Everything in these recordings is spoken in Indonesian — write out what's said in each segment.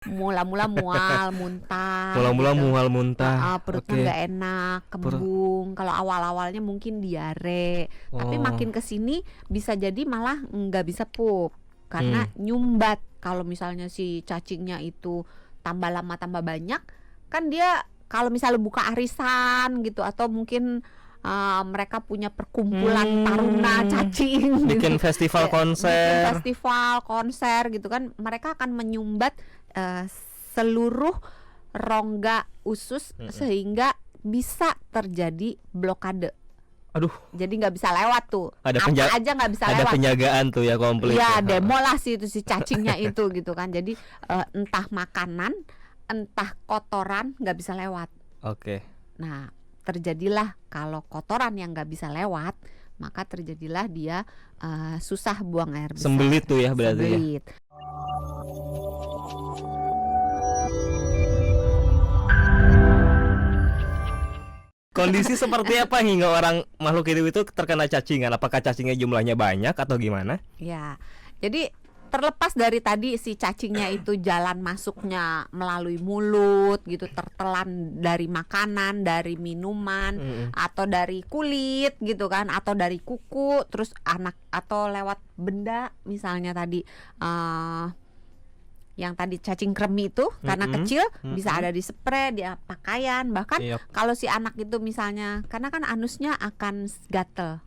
Mula-mula mual, muntah Mula-mula gitu. mual muntah. Perutnya Oke. nggak enak, kembung. Kalau awal-awalnya mungkin diare, tapi Oh. makin kesini bisa jadi malah nggak bisa pup karena nyumbat. Kalau misalnya si cacingnya itu tambah lama tambah banyak, kan dia kalau misalnya buka arisan gitu atau mungkin mereka punya perkumpulan taruna cacing Bikin gitu. festival Bikin konser. festival konser gitu kan, mereka akan menyumbat seluruh rongga usus sehingga bisa terjadi blokade. Aduh, Jadi nggak bisa lewat tuh. Ada Apa aja nggak bisa ada lewat. penjagaan tuh ya komplit. Iya, ya. demo lah sih itu si cacingnya itu gitu kan. Jadi entah makanan, entah kotoran nggak bisa lewat. Oke. Nah, terjadilah kalau kotoran yang nggak bisa lewat, maka terjadilah dia susah buang air besar. Sembelit tuh ya berarti ya. Sembelit. Kondisi seperti apa hingga orang makhluk hidup itu terkena cacingan? Apakah cacingnya jumlahnya banyak atau gimana? Ya, jadi terlepas dari tadi si cacingnya itu jalan masuknya melalui mulut gitu, tertelan dari makanan, dari minuman, atau dari kulit gitu kan, atau dari kuku, terus anak atau lewat benda misalnya tadi yang tadi cacing kremi itu karena kecil bisa ada di spray, di pakaian, bahkan kalau si anak itu misalnya karena kan anusnya akan gatel,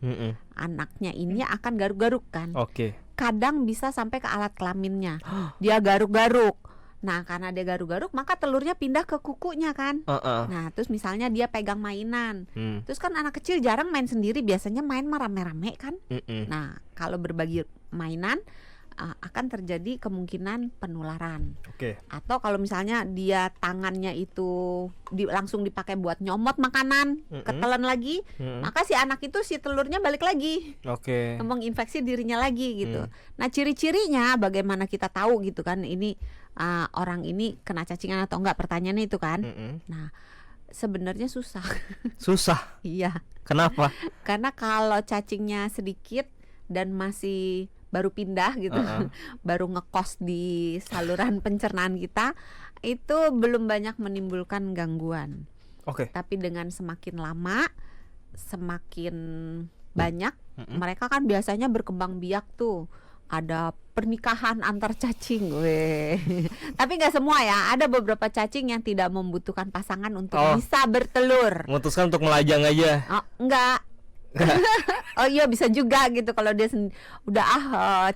anaknya ini akan garuk-garuk kan. Oke. Kadang bisa sampai ke alat kelaminnya, dia garuk-garuk. Nah karena dia garuk-garuk maka telurnya pindah ke kukunya kan. Nah terus misalnya dia pegang mainan, terus kan anak kecil jarang main sendiri, biasanya main rame-rame kan. Nah kalau berbagi mainan akan terjadi kemungkinan penularan. Oke. Atau kalau misalnya dia tangannya itu langsung dipakai buat nyomot makanan, ketelan lagi, maka si anak itu si telurnya balik lagi, Oke. menginfeksi dirinya lagi gitu. Nah ciri-cirinya bagaimana kita tahu gitu kan, ini orang ini kena cacingan atau enggak, pertanyaannya itu kan. Nah sebenarnya susah. Susah. Iya. Kenapa? Karena kalau cacingnya sedikit dan masih baru pindah gitu, baru ngekos di saluran pencernaan kita, itu belum banyak menimbulkan gangguan. Oke. Tapi dengan semakin lama, semakin banyak, mereka kan biasanya berkembang biak tuh. Ada pernikahan antar cacing, weh. Tapi nggak semua ya, ada beberapa cacing yang tidak membutuhkan pasangan untuk bisa bertelur. Memutuskan untuk melajang aja. Enggak. Oh iya bisa juga gitu kalau dia udah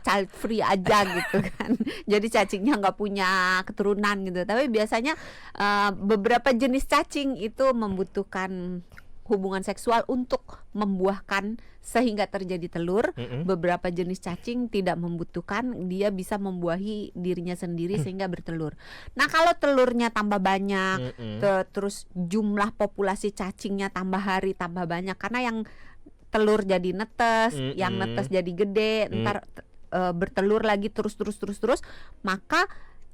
child free aja gitu kan. Jadi cacingnya nggak punya keturunan gitu. Tapi biasanya beberapa jenis cacing itu membutuhkan hubungan seksual untuk membuahkan sehingga terjadi telur. Beberapa jenis cacing tidak membutuhkan, dia bisa membuahi dirinya sendiri sehingga bertelur. Nah kalau telurnya tambah banyak, terus jumlah populasi cacingnya tambah hari tambah banyak, karena yang telur jadi netes, yang netes jadi gede, ntar bertelur lagi terus, maka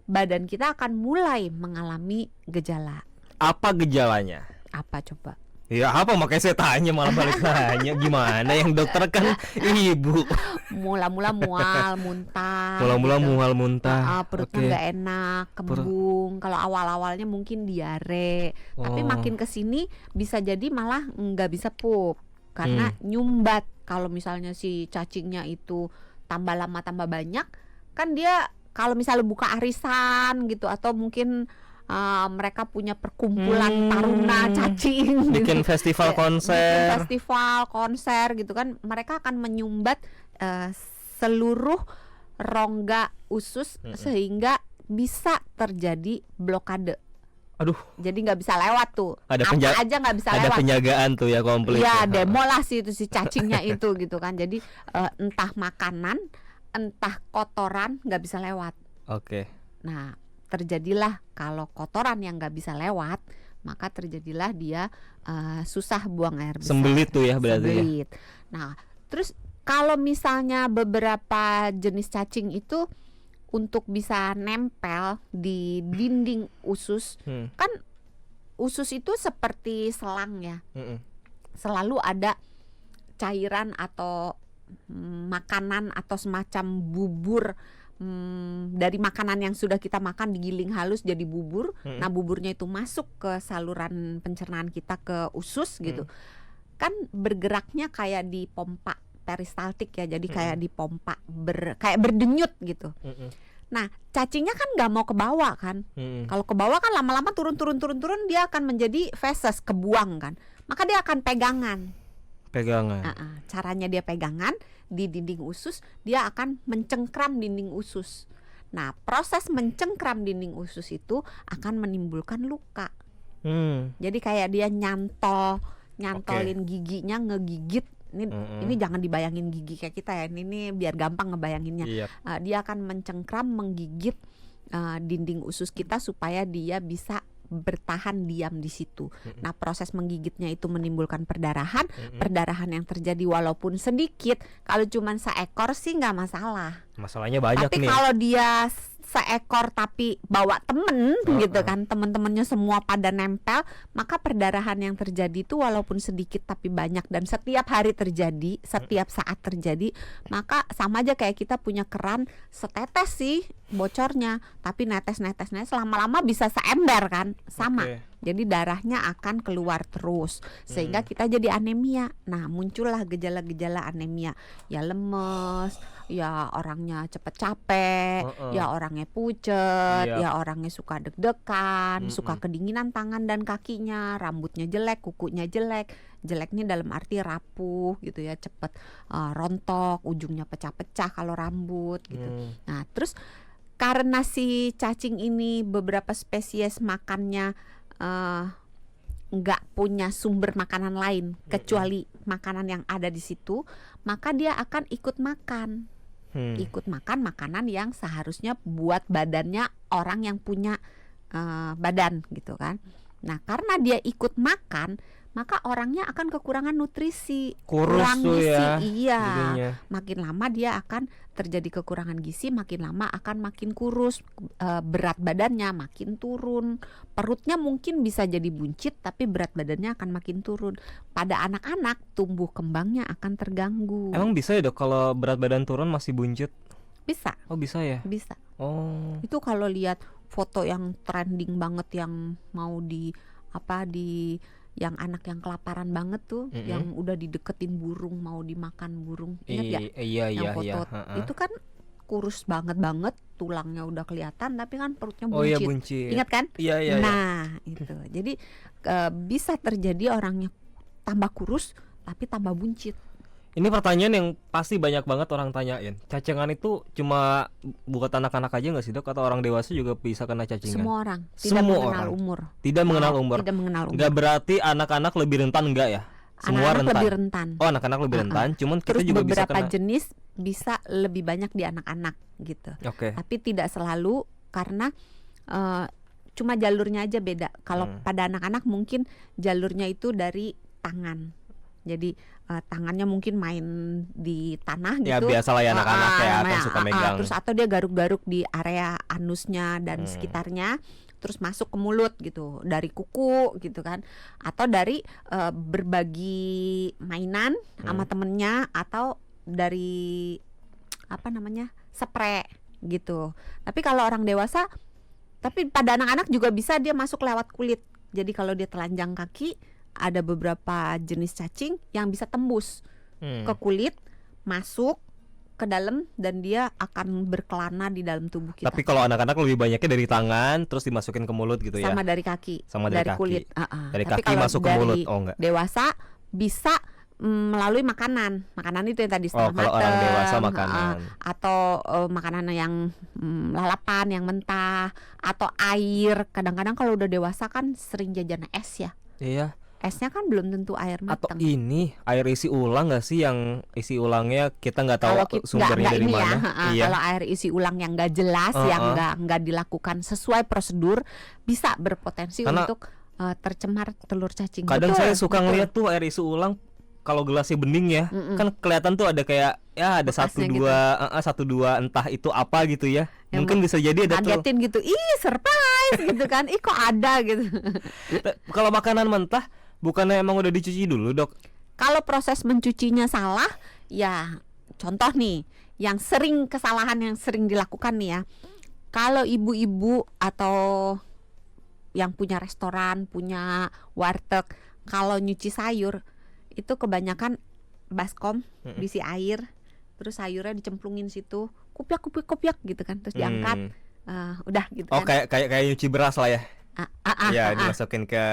badan kita akan mulai mengalami gejala. Apa gejalanya? Apa coba? Ya apa, makanya saya tanya malah balik tanya. Gimana, yang dokter kan ibu. Mula-mula mual, muntah. Mula-mula gitu. mual muntah. Perutnya nggak enak, kembung. Kalau awal-awalnya mungkin diare, tapi makin kesini bisa jadi malah nggak bisa pup karena nyumbat. Kalau misalnya si cacingnya itu tambah lama tambah banyak, kan dia kalau misalnya buka arisan gitu atau mungkin mereka punya perkumpulan taruna cacing, bikin gitu. festival konser. Bikin festival konser gitu kan, mereka akan menyumbat seluruh rongga usus sehingga bisa terjadi blokade. Aduh, jadi nggak bisa lewat tuh. Ada apa aja nggak bisa ada lewat. penjagaan tuh ya komplit. Iya, demo lah sih itu si cacingnya itu gitu kan. Jadi entah makanan, entah kotoran nggak bisa lewat. Oke. Nah terjadilah kalau kotoran yang nggak bisa lewat, maka terjadilah dia susah buang air besar. Sembelit tuh ya berarti. Sembelit. Nah terus kalau misalnya beberapa jenis cacing itu untuk bisa nempel di dinding usus, kan usus itu seperti selang ya, selalu ada cairan atau makanan atau semacam bubur dari makanan yang sudah kita makan digiling halus jadi bubur. Nah, buburnya itu masuk ke saluran pencernaan kita ke usus gitu. Kan bergeraknya kayak di pompa peristaltik ya. Jadi kayak di pompa kayak berdenyut gitu. Nah, cacingnya kan nggak mau ke bawah kan. Kalau ke bawah kan lama-lama turun dia akan menjadi feses, kebuang kan. Maka dia akan pegangan. Caranya dia pegangan di dinding usus, dia akan mencengkram dinding usus. Nah, proses mencengkram dinding usus itu akan menimbulkan luka. Jadi kayak dia nyantolin giginya, ngegigit. Ini jangan dibayangin gigi kayak kita ya. Ini biar gampang ngebayanginnya. Dia akan mencengkram, menggigit dinding usus kita supaya dia bisa bertahan diam di situ. Nah, proses menggigitnya itu menimbulkan perdarahan. Perdarahan yang terjadi walaupun sedikit, kalau cuma seekor sih nggak masalah. Masalahnya banyak tapi nih. Kalau dia seekor tapi bawa temen gitu kan, temen-temennya semua pada nempel, maka perdarahan yang terjadi itu walaupun sedikit tapi banyak dan setiap hari terjadi, setiap saat terjadi, maka sama aja kayak kita punya keran setetes sih bocornya, tapi netes lama-lama bisa seember kan, sama. Jadi darahnya akan keluar terus sehingga kita jadi anemia. Nah, muncullah gejala-gejala anemia. Ya lemes, ya orangnya cepet capek, ya orangnya pucet, ya orangnya suka deg-degan, suka kedinginan tangan dan kakinya, rambutnya jelek, kukunya jelek. Jeleknya dalam arti rapuh gitu ya, cepet rontok, ujungnya pecah-pecah kalau rambut gitu. Nah, terus karena si cacing ini beberapa spesies makannya nggak punya sumber makanan lain kecuali makanan yang ada di situ, maka dia akan ikut makan makanan yang seharusnya buat badannya orang yang punya badan gitu kan. Nah, karena dia ikut makan, maka orangnya akan kekurangan nutrisi, kurang gizi. Jadinya. Makin lama dia akan terjadi kekurangan gizi, makin lama akan makin kurus, berat badannya makin turun, perutnya mungkin bisa jadi buncit tapi berat badannya akan makin turun. Pada anak-anak tumbuh kembangnya akan terganggu. Emang bisa ya, Dok, kalau berat badan turun masih buncit? Bisa. Oh, bisa ya? Bisa. Oh. Itu kalau lihat foto yang trending banget yang mau yang anak yang kelaparan banget tuh, yang udah dideketin burung, mau dimakan burung, ingat ya? Yang foto itu kan kurus banget, tulangnya udah kelihatan, tapi kan perutnya buncit. Oh iya, buncit. Ingat kan? Iya. Nah, itu. Jadi bisa terjadi orangnya tambah kurus tapi tambah buncit. Ini pertanyaan yang pasti banyak banget orang tanyain. Cacingan itu cuma buat anak-anak aja nggak sih, Dok? Atau orang dewasa juga bisa kena cacingan? Semua orang, tidak mengenal umur. Tidak mengenal umur. Tidak mengenal umur. Nggak berarti anak-anak lebih rentan, enggak ya? Semua anak-anak lebih rentan. Oh, anak-anak lebih rentan. Cuman kita terus juga bisa beberapa kena. jenis bisa lebih banyak di anak-anak gitu. Tapi tidak selalu, karena cuma jalurnya aja beda. Kalau pada anak-anak mungkin jalurnya itu dari tangan. Jadi tangannya mungkin main di tanah gitu. Ya biasalah ya anak-anak ya, kan suka megang. Terus atau dia garuk-garuk di area anusnya dan sekitarnya, terus masuk ke mulut gitu, dari kuku gitu kan, atau dari berbagi mainan sama temennya, atau dari spray gitu. Tapi kalau orang dewasa, tapi pada anak-anak juga bisa dia masuk lewat kulit. Jadi kalau dia telanjang kaki, ada beberapa jenis cacing yang bisa tembus ke kulit, masuk ke dalam, dan dia akan berkelana di dalam tubuh kita. Tapi kalau anak-anak lebih banyaknya dari tangan terus dimasukin ke mulut gitu ya. Sama dari kaki. Sama dari kaki. Kulit. Dari Tapi kaki masuk ke mulut. Oh enggak. Dewasa bisa melalui makanan itu yang tadi setengah kalau orang dewasa makanan. Atau makanan yang lalapan, yang mentah, atau air. Kadang-kadang kalau udah dewasa kan sering jajan es ya. Iya. Esnya kan belum tentu air matang. Atau ini air isi ulang nggak sih, yang isi ulangnya kita nggak tahu sumbernya dari mana? Iya. Kalau air isi ulang yang nggak jelas, yang nggak dilakukan sesuai prosedur, bisa berpotensi untuk tercemar telur cacing. Kadang saya suka ngeliat tuh air isi ulang, kalau gelasnya bening ya, kan kelihatan tuh ada kayak ada satu dua entah itu apa gitu ya. Mungkin bisa jadi ada ngagetin gitu. Ih, surprise gitu kan. Ih, kok ada gitu. Kalau makanan mentah bukannya emang udah dicuci dulu, Dok? Kalau proses mencucinya salah, ya contoh nih, yang sering kesalahan yang sering dilakukan nih ya. Kalau ibu-ibu atau yang punya restoran, punya warteg, kalau nyuci sayur itu kebanyakan baskom, diisi air, terus sayurnya dicemplungin situ, kupiak gitu kan, terus diangkat, udah gitu Oh, kan. kayak nyuci beras lah ya. Ya, ah. dimasukin ke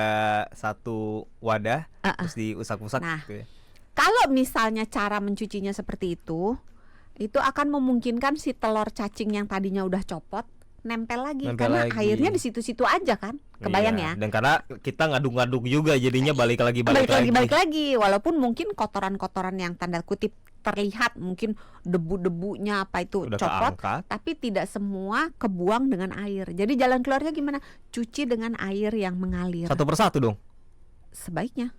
satu wadah, terus diusak-usak Nah, gitu ya. kalau misalnya cara mencucinya seperti itu akan memungkinkan si telur cacing yang tadinya udah copot nempel lagi karena airnya di situ-situ aja kan. Kebayang ya? Dan karena kita ngaduk-ngaduk juga jadinya balik lagi. Walaupun mungkin kotoran-kotoran yang tanda kutip terlihat, mungkin debu-debunya apa itu udah copot, keangkat, tapi tidak semua kebuang dengan air. Jadi jalan keluarnya gimana? Cuci dengan air yang mengalir. Satu persatu dong. Sebaiknya.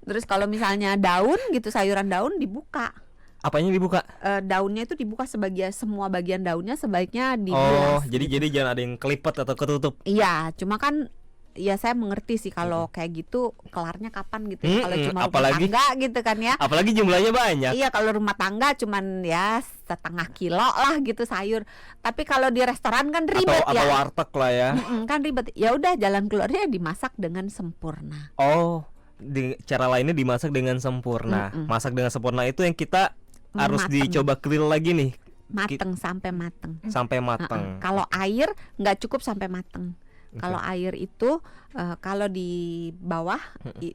Terus kalau misalnya daun gitu, sayuran daun dibuka. Apanya dibuka? Daunnya itu dibuka semua bagian daunnya sebaiknya Oh, dibilas. jadi jangan ada yang kelipet atau ketutup. Iya, cuma kan ya saya mengerti sih kalau kayak gitu kelarnya kapan gitu ya. Kalau cuma rumah tangga gitu kan ya. Apalagi jumlahnya banyak. Iya, kalau rumah tangga cuman ya setengah kilo lah gitu sayur. Tapi kalau di restoran kan ribet atau warteg lah ya. Kan ribet. Ya udah, jalan keluarnya dimasak dengan sempurna. Oh, cara lainnya dimasak dengan sempurna. Masak dengan sempurna itu yang kita harus dicoba grill lagi nih. Sampai mateng. Sampai mateng. Kalau air nggak cukup sampai mateng. Kalau air itu kalau di bawah,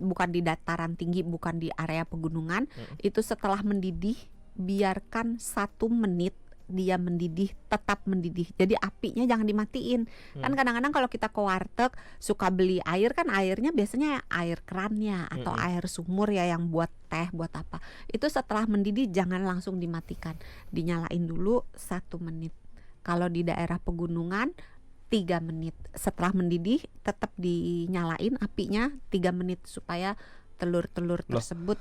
bukan di dataran tinggi, bukan di area pegunungan, itu setelah mendidih biarkan 1 menit dia mendidih, tetap mendidih. Jadi apinya jangan dimatiin. Kan kadang-kadang kalau kita ke warteg suka beli air, kan airnya biasanya air kerannya atau air sumur ya yang buat teh, buat apa. Itu setelah mendidih jangan langsung dimatikan. Dinyalain dulu 1 menit. Kalau di daerah pegunungan 3 menit. Setelah mendidih tetap dinyalain apinya 3 menit supaya telur-telur tersebut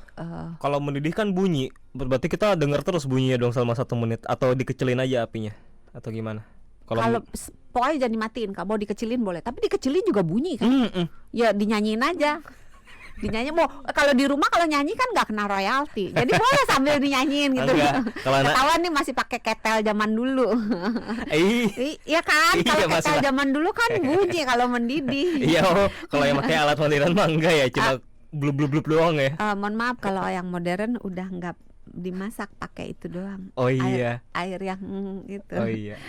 kalau mendidih kan bunyi, berarti kita dengar terus bunyinya dong selama 1 menit, atau dikecilin aja apinya atau gimana? Kalau pokoknya jangan dimatiin, kalau mau dikecilin boleh, tapi dikecilin juga bunyi kan. Ya dinyanyiin aja. Dinyanyi kalau di rumah kalau nyanyi kan nggak kena royalti, jadi boleh sambil dinyanyiin gitu. Ketahuan nih masih pakai ketel zaman dulu. Iya kan, kalau ketel zaman dulu kan bunyi kalau mendidih. Iya, kalau yang pakai alat modern mah enggak ya, cuma blub doang ya. Mohon maaf, kalau yang modern udah nggak dimasak, pakai itu doang. Oh iya. Air yang itu. Oh iya.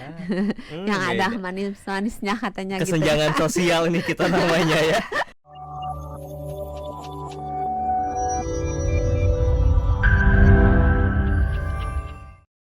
Yang ada manis-manisnya katanya. Kesenjangan gitu. Sosial ini kita namanya ya.